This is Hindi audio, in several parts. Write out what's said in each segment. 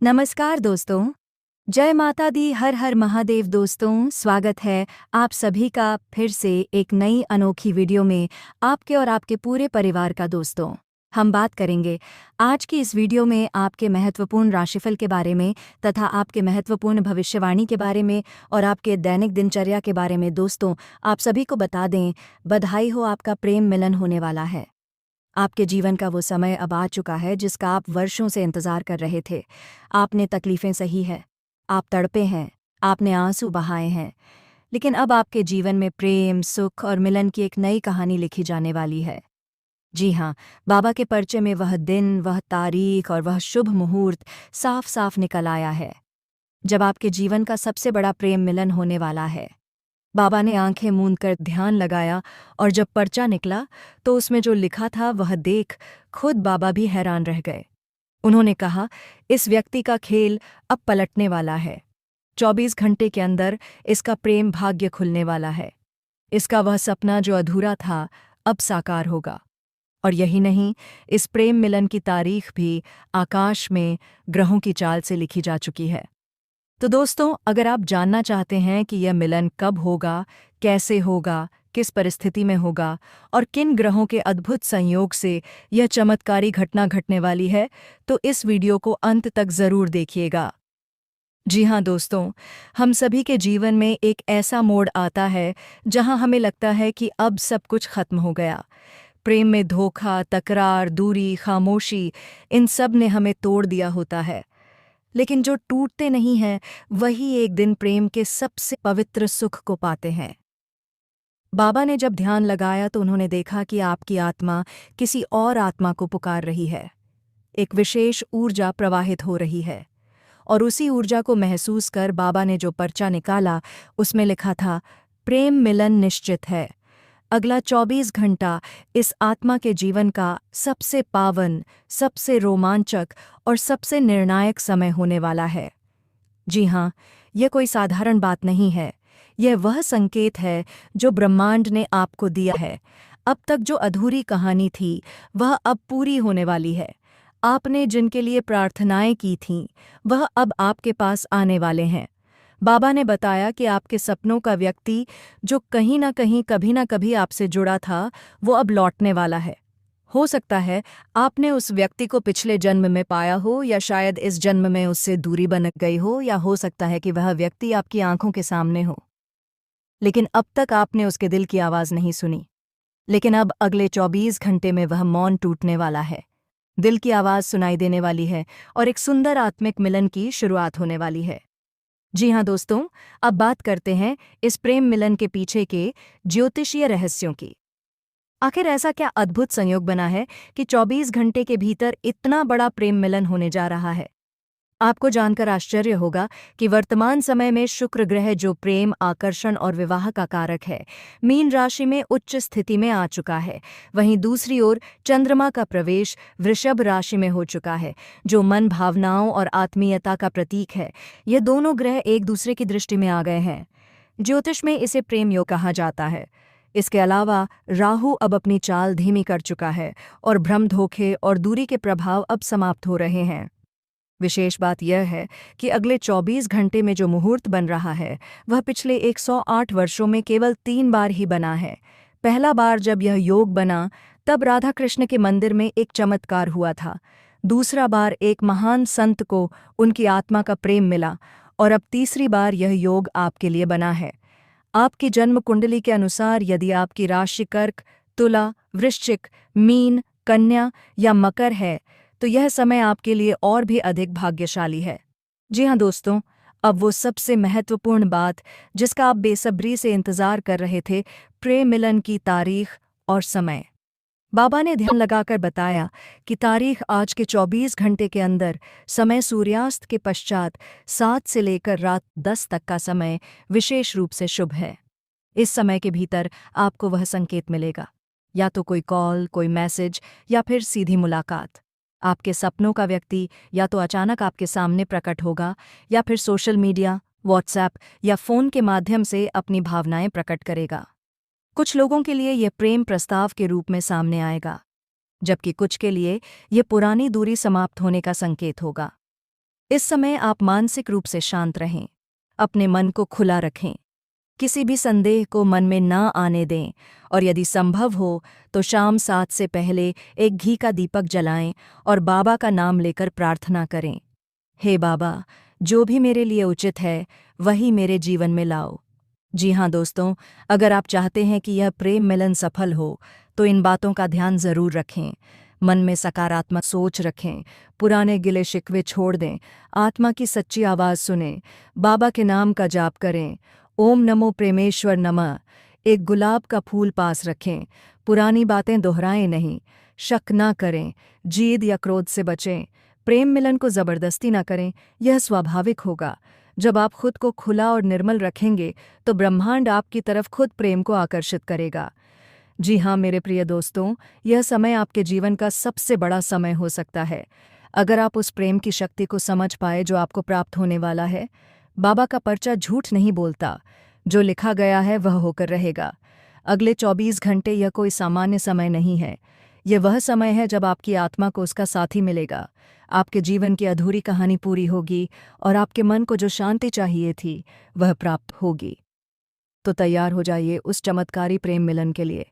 नमस्कार दोस्तों। जय माता दी, हर हर महादेव। दोस्तों, स्वागत है आप सभी का फिर से एक नई अनोखी वीडियो में। आपके और आपके पूरे परिवार का। दोस्तों, हम बात करेंगे आज की इस वीडियो में आपके महत्वपूर्ण राशिफल के बारे में तथा आपके महत्वपूर्ण भविष्यवाणी के बारे में और आपके दैनिक दिनचर्या के बारे में। दोस्तों, आप सभी को बता दें, बधाई हो, आपका प्रेम मिलन होने वाला है। आपके जीवन का वो समय अब आ चुका है जिसका आप वर्षों से इंतजार कर रहे थे। आपने तकलीफें सही है, आप तड़पे हैं, आपने आंसू बहाए हैं, लेकिन अब आपके जीवन में प्रेम, सुख और मिलन की एक नई कहानी लिखी जाने वाली है। जी हाँ, बाबा के पर्चे में वह दिन, वह तारीख और वह शुभ मुहूर्त साफ साफ निकल आया है जब आपके जीवन का सबसे बड़ा प्रेम मिलन होने वाला है। बाबा ने आंखें मूंद कर ध्यान लगाया और जब पर्चा निकला तो उसमें जो लिखा था वह देख खुद बाबा भी हैरान रह गए। उन्होंने कहा, इस व्यक्ति का खेल अब पलटने वाला है। 24 घंटे के अंदर इसका प्रेम भाग्य खुलने वाला है। इसका वह सपना जो अधूरा था अब साकार होगा। और यही नहीं, इस प्रेम मिलन की तारीख भी आकाश में ग्रहों की चाल से लिखी जा चुकी है। तो दोस्तों, अगर आप जानना चाहते हैं कि यह मिलन कब होगा, कैसे होगा, किस परिस्थिति में होगा और किन ग्रहों के अद्भुत संयोग से यह चमत्कारी घटना घटने वाली है, तो इस वीडियो को अंत तक ज़रूर देखिएगा। जी हाँ दोस्तों, हम सभी के जीवन में एक ऐसा मोड़ आता है जहाँ हमें लगता है कि अब सब कुछ खत्म हो गया। प्रेम में धोखा, तकरार, दूरी, खामोशी, इन सब ने हमें तोड़ दिया होता है। लेकिन जो टूटते नहीं हैं वही एक दिन प्रेम के सबसे पवित्र सुख को पाते हैं। बाबा ने जब ध्यान लगाया तो उन्होंने देखा कि आपकी आत्मा किसी और आत्मा को पुकार रही है। एक विशेष ऊर्जा प्रवाहित हो रही है और उसी ऊर्जा को महसूस कर बाबा ने जो पर्चा निकाला उसमें लिखा था, प्रेम मिलन निश्चित है। अगला 24 घंटा इस आत्मा के जीवन का सबसे पावन, सबसे रोमांचक और सबसे निर्णायक समय होने वाला है। जी हाँ, यह कोई साधारण बात नहीं है। यह वह संकेत है जो ब्रह्मांड ने आपको दिया है। अब तक जो अधूरी कहानी थी वह अब पूरी होने वाली है। आपने जिनके लिए प्रार्थनाएं की थीं वह अब आपके पास आने वाले हैं। बाबा ने बताया कि आपके सपनों का व्यक्ति जो कहीं ना कहीं कभी ना कभी आपसे जुड़ा था वो अब लौटने वाला है। हो सकता है आपने उस व्यक्ति को पिछले जन्म में पाया हो या शायद इस जन्म में उससे दूरी बन गई हो, या हो सकता है कि वह व्यक्ति आपकी आंखों के सामने हो लेकिन अब तक आपने उसके दिल की आवाज़ नहीं सुनी। लेकिन अब अगले 24 घंटे में वह मौन टूटने वाला है। दिल की आवाज़ सुनाई देने वाली है और एक सुंदर आत्मिक मिलन की शुरुआत होने वाली है। जी हाँ दोस्तों, अब बात करते हैं इस प्रेम मिलन के पीछे के ज्योतिषीय रहस्यों की। आखिर ऐसा क्या अद्भुत संयोग बना है कि 24 घंटे के भीतर इतना बड़ा प्रेम मिलन होने जा रहा है। आपको जानकर आश्चर्य होगा कि वर्तमान समय में शुक्र ग्रह, जो प्रेम, आकर्षण और विवाह का कारक है, मीन राशि में उच्च स्थिति में आ चुका है। वहीं दूसरी ओर चंद्रमा का प्रवेश वृषभ राशि में हो चुका है, जो मन, भावनाओं और आत्मीयता का प्रतीक है। ये दोनों ग्रह एक दूसरे की दृष्टि में आ गए हैं। ज्योतिष में इसे प्रेम योग कहा जाता है। इसके अलावा राहु अब अपनी चाल धीमी कर चुका है और भ्रम, धोखे और दूरी के प्रभाव अब समाप्त हो रहे हैं। विशेष बात यह है कि अगले 24 घंटे में जो मुहूर्त बन रहा है वह पिछले 108 वर्षों में केवल 3 बार ही बना है। पहला बार जब यह योग बना तब राधा कृष्ण के मंदिर में एक चमत्कार हुआ था। दूसरा बार एक महान संत को उनकी आत्मा का प्रेम मिला और अब तीसरी बार यह योग आपके लिए बना है। आपकी जन्म कुंडली के अनुसार यदि आपकी राशि कर्क, तुला, वृश्चिक, मीन, कन्या या मकर है तो यह समय आपके लिए और भी अधिक भाग्यशाली है। जी हाँ दोस्तों, अब वो सबसे महत्वपूर्ण बात जिसका आप बेसब्री से इंतजार कर रहे थे, प्रेम मिलन की तारीख और समय। बाबा ने ध्यान लगाकर बताया कि तारीख आज के 24 घंटे के अंदर, समय सूर्यास्त के पश्चात 7 से लेकर रात 10 तक का समय विशेष रूप से शुभ है। इस समय के भीतर आपको वह संकेत मिलेगा, या तो कोई कॉल, कोई मैसेज या फिर सीधी मुलाकात। आपके सपनों का व्यक्ति या तो अचानक आपके सामने प्रकट होगा या फिर सोशल मीडिया, व्हाट्सएप या फ़ोन के माध्यम से अपनी भावनाएं प्रकट करेगा। कुछ लोगों के लिए यह प्रेम प्रस्ताव के रूप में सामने आएगा, जबकि कुछ के लिए यह पुरानी दूरी समाप्त होने का संकेत होगा। इस समय आप मानसिक रूप से शांत रहें, अपने मन को खुला रखें, किसी भी संदेह को मन में ना आने दें और यदि संभव हो तो शाम 7 से पहले एक घी का दीपक जलाएं और बाबा का नाम लेकर प्रार्थना करें। हे बाबा, जो भी मेरे लिए उचित है वही मेरे जीवन में लाओ। जी हाँ दोस्तों, अगर आप चाहते हैं कि यह प्रेम मिलन सफल हो तो इन बातों का ध्यान जरूर रखें। मन में सकारात्मक सोच रखें, पुराने गिले शिकवे छोड़ दें, आत्मा की सच्ची आवाज़ सुनें, बाबा के नाम का जाप करें, ओम नमो प्रेमेश्वर नमः। एक गुलाब का फूल पास रखें, पुरानी बातें दोहराएं नहीं, शक ना करें, जीद या क्रोध से बचें, प्रेम मिलन को ज़बरदस्ती ना करें, यह स्वाभाविक होगा। जब आप खुद को खुला और निर्मल रखेंगे तो ब्रह्मांड आपकी तरफ खुद प्रेम को आकर्षित करेगा। जी हाँ मेरे प्रिय दोस्तों, यह समय आपके जीवन का सबसे बड़ा समय हो सकता है। अगर आप उस प्रेम की शक्ति को समझ पाए जो आपको प्राप्त होने वाला है। बाबा का पर्चा झूठ नहीं बोलता, जो लिखा गया है वह होकर रहेगा। अगले 24 घंटे यह कोई सामान्य समय नहीं है, यह वह समय है जब आपकी आत्मा को उसका साथी मिलेगा, आपके जीवन की अधूरी कहानी पूरी होगी और आपके मन को जो शांति चाहिए थी वह प्राप्त होगी। तो तैयार हो जाइए उस चमत्कारी प्रेम मिलन के लिए।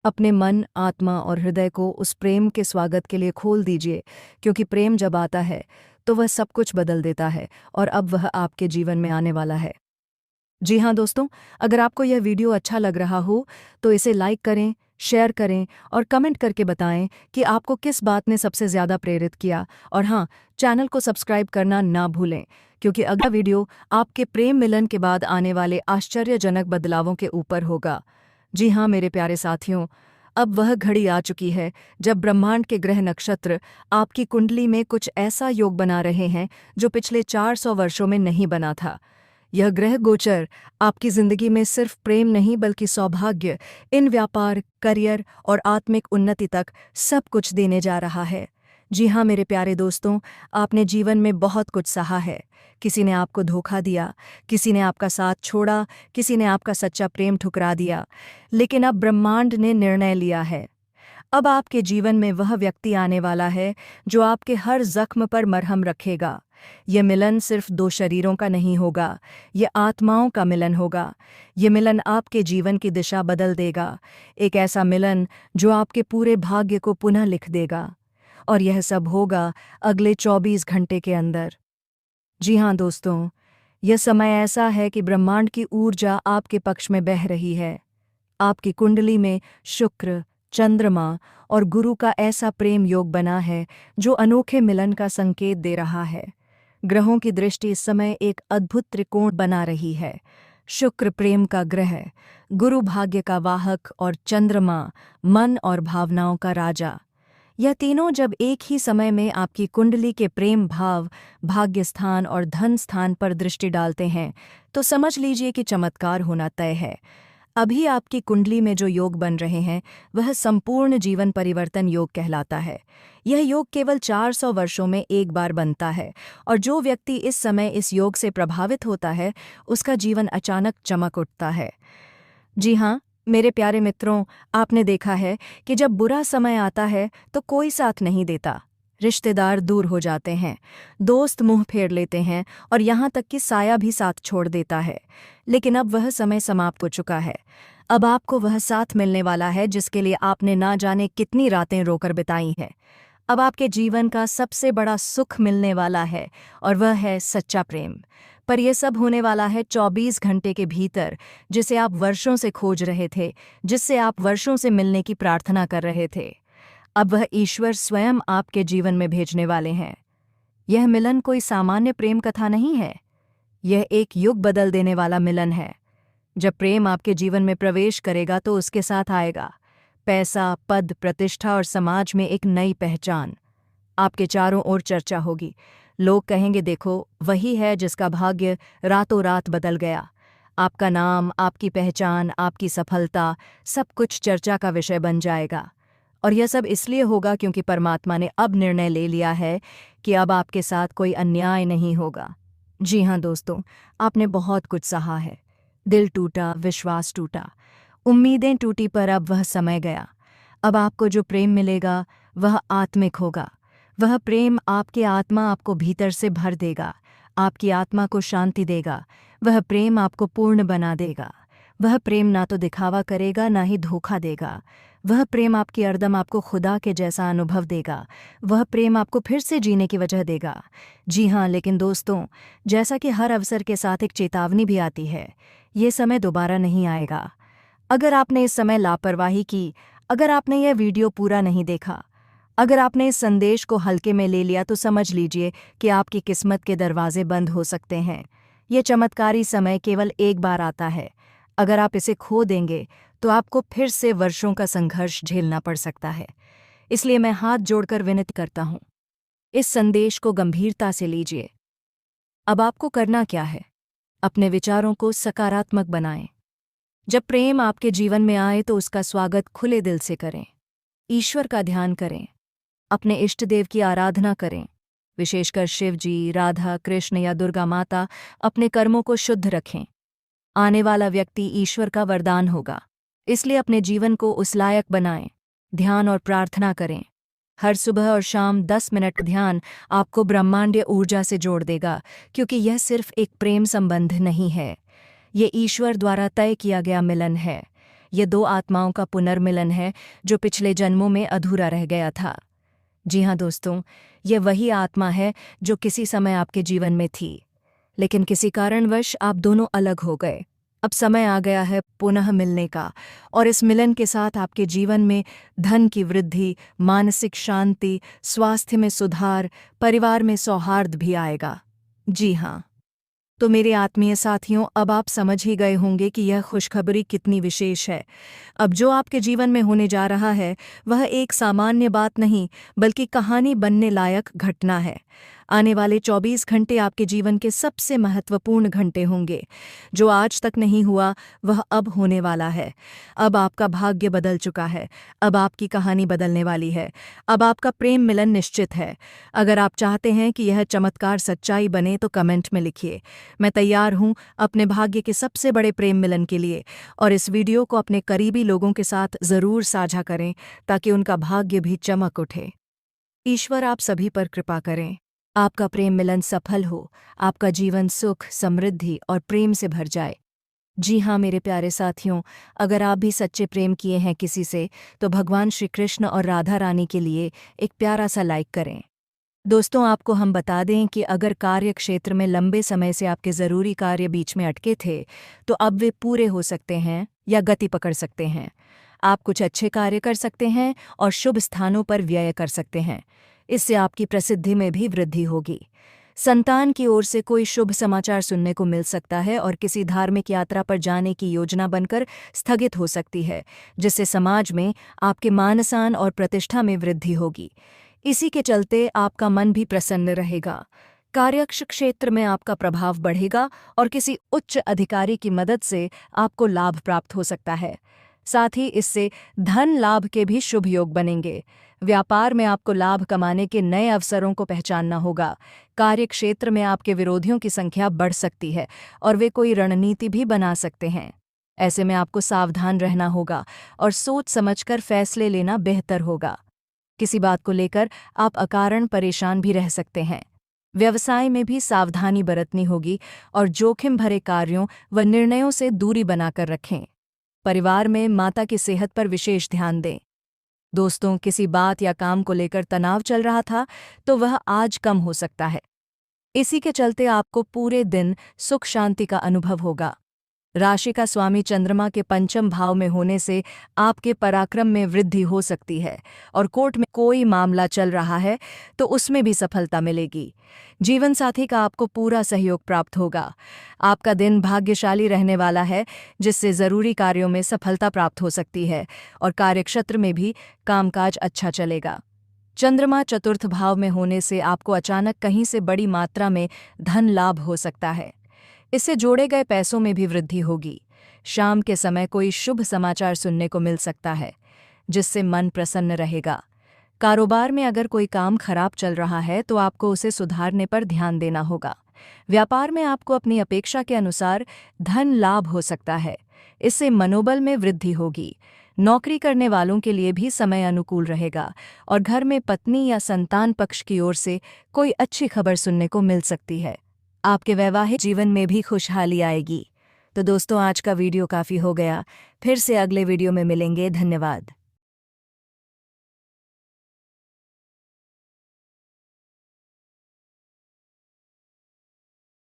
अपने मन, आत्मा और हृदय को उस प्रेम के स्वागत के लिए खोल दीजिए, क्योंकि प्रेम जब आता है तो वह सब कुछ बदल देता है और अब वह आपके जीवन में आने वाला है। जी हाँ दोस्तों, अगर आपको यह वीडियो अच्छा लग रहा हो तो इसे लाइक करें, शेयर करें और कमेंट करके बताएं कि आपको किस बात ने सबसे ज़्यादा प्रेरित किया। और हाँ, चैनल को सब्सक्राइब करना ना भूलें, क्योंकि अगला वीडियो आपके प्रेम मिलन के बाद आने वाले आश्चर्यजनक बदलावों के ऊपर होगा। जी हाँ मेरे प्यारे साथियों, अब वह घड़ी आ चुकी है जब ब्रह्मांड के ग्रह नक्षत्र आपकी कुंडली में कुछ ऐसा योग बना रहे हैं जो पिछले 400 वर्षों में नहीं बना था। यह ग्रह गोचर आपकी जिंदगी में सिर्फ प्रेम नहीं बल्कि सौभाग्य, इन व्यापार, करियर और आत्मिक उन्नति तक सब कुछ देने जा रहा है। जी हाँ मेरे प्यारे दोस्तों, आपने जीवन में बहुत कुछ सहा है। किसी ने आपको धोखा दिया, किसी ने आपका साथ छोड़ा, किसी ने आपका सच्चा प्रेम ठुकरा दिया, लेकिन अब ब्रह्मांड ने निर्णय लिया है। अब आपके जीवन में वह व्यक्ति आने वाला है जो आपके हर जख्म पर मरहम रखेगा। यह मिलन सिर्फ दो शरीरों का नहीं होगा, यह आत्माओं का मिलन होगा। यह मिलन आपके जीवन की दिशा बदल देगा, एक ऐसा मिलन जो आपके पूरे भाग्य को पुनः लिख देगा। और यह सब होगा अगले 24 घंटे के अंदर। जी हाँ दोस्तों, यह समय ऐसा है कि ब्रह्मांड की ऊर्जा आपके पक्ष में बह रही है। आपकी कुंडली में शुक्र, चंद्रमा और गुरु का ऐसा प्रेम योग बना है जो अनोखे मिलन का संकेत दे रहा है। ग्रहों की दृष्टि इस समय एक अद्भुत त्रिकोण बना रही है। शुक्र प्रेम का ग्रह, गुरु भाग्य का वाहक और चंद्रमा मन और भावनाओं का राजा। यह तीनों जब एक ही समय में आपकी कुंडली के प्रेम भाव, भाग्य स्थान और धन स्थान पर दृष्टि डालते हैं तो समझ लीजिए कि चमत्कार होना तय है। अभी आपकी कुंडली में जो योग बन रहे हैं वह संपूर्ण जीवन परिवर्तन योग कहलाता है। यह योग केवल 400 वर्षों में एक बार बनता है और जो व्यक्ति इस समय इस योग से प्रभावित होता है उसका जीवन अचानक चमक उठता है। जी हाँ मेरे प्यारे मित्रों, आपने देखा है कि जब बुरा समय आता है तो कोई साथ नहीं देता, रिश्तेदार दूर हो जाते हैं, दोस्त मुंह फेर लेते हैं और यहाँ तक कि साया भी साथ छोड़ देता है। लेकिन अब वह समय समाप्त हो चुका है। अब आपको वह साथ मिलने वाला है जिसके लिए आपने ना जाने कितनी रातें रोकर बिताई हैं। अब आपके जीवन का सबसे बड़ा सुख मिलने वाला है और वह है सच्चा प्रेम। पर यह सब होने वाला है 24 घंटे के भीतर, जिसे आप वर्षों से खोज रहे थे, जिससे आप वर्षों से मिलने की प्रार्थना कर रहे थे। अब वह ईश्वर स्वयं आपके जीवन में भेजने वाले हैं। यह मिलन कोई सामान्य प्रेम कथा नहीं है, यह एक युग बदल देने वाला मिलन है। जब प्रेम आपके जीवन में प्रवेश करेगा तो उसके साथ आएगा पैसा, पद, प्रतिष्ठा और समाज में एक नई पहचान। आपके चारों ओर चर्चा होगी, लोग कहेंगे देखो वही है जिसका भाग्य रातों रात बदल गया। आपका नाम, आपकी पहचान, आपकी सफलता सब कुछ चर्चा का विषय बन जाएगा। और यह सब इसलिए होगा क्योंकि परमात्मा ने अब निर्णय ले लिया है कि अब आपके साथ कोई अन्याय नहीं होगा। जी हाँ दोस्तों, आपने बहुत कुछ सहा है, दिल टूटा, विश्वास टूटा, उम्मीदें टूटी, पर अब वह समय गया। अब आपको जो प्रेम मिलेगा वह आत्मिक होगा, वह प्रेम आपके आत्मा आपको भीतर से भर देगा, आपकी आत्मा को शांति देगा। वह प्रेम आपको पूर्ण बना देगा। वह प्रेम ना तो दिखावा करेगा ना ही धोखा देगा। वह प्रेम आपकी हरदम आपको खुदा के जैसा अनुभव देगा। वह प्रेम आपको फिर से जीने की वजह देगा। जी हाँ, लेकिन दोस्तों, जैसा कि हर अवसर के साथ एक चेतावनी भी आती है, ये समय दोबारा नहीं आएगा। अगर आपने इस समय लापरवाही की, अगर आपने यह वीडियो पूरा नहीं देखा, अगर आपने इस संदेश को हल्के में ले लिया, तो समझ लीजिए कि आपकी किस्मत के दरवाजे बंद हो सकते हैं। ये चमत्कारी समय केवल एक बार आता है। अगर आप इसे खो देंगे तो आपको फिर से वर्षों का संघर्ष झेलना पड़ सकता है। इसलिए मैं हाथ जोड़कर विनती करता हूँ, इस संदेश को गंभीरता से लीजिए। अब आपको करना क्या है? अपने विचारों को सकारात्मक बनाएं। जब प्रेम आपके जीवन में आए तो उसका स्वागत खुले दिल से करें। ईश्वर का ध्यान करें, अपने इष्ट देव की आराधना करें, विशेषकर शिव जी, राधा, कृष्ण या दुर्गा माता। अपने कर्मों को शुद्ध रखें। आने वाला व्यक्ति ईश्वर का वरदान होगा, इसलिए अपने जीवन को उस लायक बनाएं। ध्यान और प्रार्थना करें। हर सुबह और शाम 10 मिनट ध्यान आपको ब्रह्मांडीय ऊर्जा से जोड़ देगा, क्योंकि यह सिर्फ एक प्रेम संबंध नहीं है, ये ईश्वर द्वारा तय किया गया मिलन है। ये दो आत्माओं का पुनर्मिलन है जो पिछले जन्मों में अधूरा रह गया था। जी हाँ दोस्तों, ये वही आत्मा है जो किसी समय आपके जीवन में थी, लेकिन किसी कारणवश आप दोनों अलग हो गए। अब समय आ गया है पुनः मिलने का, और इस मिलन के साथ आपके जीवन में धन की वृद्धि, मानसिक शांति, स्वास्थ्य में सुधार, परिवार में सौहार्द भी आएगा। जी हाँ, तो मेरे आत्मीय साथियों, अब आप समझ ही गए होंगे कि यह खुशखबरी कितनी विशेष है। अब जो आपके जीवन में होने जा रहा है वह एक सामान्य बात नहीं, बल्कि कहानी बनने लायक घटना है। आने वाले 24 घंटे आपके जीवन के सबसे महत्वपूर्ण घंटे होंगे। जो आज तक नहीं हुआ वह अब होने वाला है। अब आपका भाग्य बदल चुका है। अब आपकी कहानी बदलने वाली है। अब आपका प्रेम मिलन निश्चित है। अगर आप चाहते हैं कि यह चमत्कार सच्चाई बने तो कमेंट में लिखिए, मैं तैयार हूँ अपने भाग्य के सबसे बड़े प्रेम मिलन के लिए। और इस वीडियो को अपने करीबी लोगों के साथ ज़रूर साझा करें ताकि उनका भाग्य भी चमक उठे। ईश्वर आप सभी पर कृपा करें, आपका प्रेम मिलन सफल हो, आपका जीवन सुख, समृद्धि और प्रेम से भर जाए। जी हाँ मेरे प्यारे साथियों, अगर आप भी सच्चे प्रेम किए हैं किसी से, तो भगवान श्री कृष्ण और राधा रानी के लिए एक प्यारा सा लाइक करें। दोस्तों, आपको हम बता दें कि अगर कार्य क्षेत्र में लंबे समय से आपके ज़रूरी कार्य बीच में अटके थे, तो अब वे पूरे हो सकते हैं या गति पकड़ सकते हैं। आप कुछ अच्छे कार्य कर सकते हैं और शुभ स्थानों पर व्यय कर सकते हैं। इससे आपकी प्रसिद्धि में भी वृद्धि होगी। संतान की ओर से कोई शुभ समाचार सुनने को मिल सकता है और किसी धार्मिक यात्रा पर जाने की योजना बनकर स्थगित हो सकती है, जिससे समाज में आपके मान-सम्मान और प्रतिष्ठा में वृद्धि होगी। इसी के चलते आपका मन भी प्रसन्न रहेगा। कार्यक्षेत्र क्षेत्र में आपका प्रभाव बढ़ेगा और किसी उच्च अधिकारी की मदद से आपको लाभ प्राप्त हो सकता है। साथ ही इससे धन लाभ के भी शुभ योग बनेंगे। व्यापार में आपको लाभ कमाने के नए अवसरों को पहचानना होगा। कार्यक्षेत्र में आपके विरोधियों की संख्या बढ़ सकती है और वे कोई रणनीति भी बना सकते हैं। ऐसे में आपको सावधान रहना होगा और सोच समझकर फैसले लेना बेहतर होगा। किसी बात को लेकर आप अकारण परेशान भी रह सकते हैं। व्यवसाय में भी सावधानी बरतनी होगी और जोखिम भरे कार्यों व निर्णयों से दूरी बनाकर रखें। परिवार में माता की सेहत पर विशेष ध्यान दें। दोस्तों, किसी बात या काम को लेकर तनाव चल रहा था तो वह आज कम हो सकता है। इसी के चलते आपको पूरे दिन सुख शांति का अनुभव होगा। राशि का स्वामी चंद्रमा के पंचम भाव में होने से आपके पराक्रम में वृद्धि हो सकती है और कोर्ट में कोई मामला चल रहा है तो उसमें भी सफलता मिलेगी। जीवन साथी का आपको पूरा सहयोग प्राप्त होगा। आपका दिन भाग्यशाली रहने वाला है, जिससे ज़रूरी कार्यों में सफलता प्राप्त हो सकती है और कार्यक्षेत्र में भी कामकाज अच्छा चलेगा। चंद्रमा चतुर्थ भाव में होने से आपको अचानक कहीं से बड़ी मात्रा में धन लाभ हो सकता है। इससे जोड़े गए पैसों में भी वृद्धि होगी। शाम के समय कोई शुभ समाचार सुनने को मिल सकता है, जिससे मन प्रसन्न रहेगा। कारोबार में अगर कोई काम खराब चल रहा है तो आपको उसे सुधारने पर ध्यान देना होगा। व्यापार में आपको अपनी अपेक्षा के अनुसार धन लाभ हो सकता है, इससे मनोबल में वृद्धि होगी। नौकरी करने वालों के लिए भी समय अनुकूल रहेगा और घर में पत्नी या संतान पक्ष की ओर से कोई अच्छी खबर सुनने को मिल सकती है। आपके वैवाहिक जीवन में भी खुशहाली आएगी। तो दोस्तों, आज का वीडियो काफ़ी हो गया। फिर से अगले वीडियो में मिलेंगे। धन्यवाद।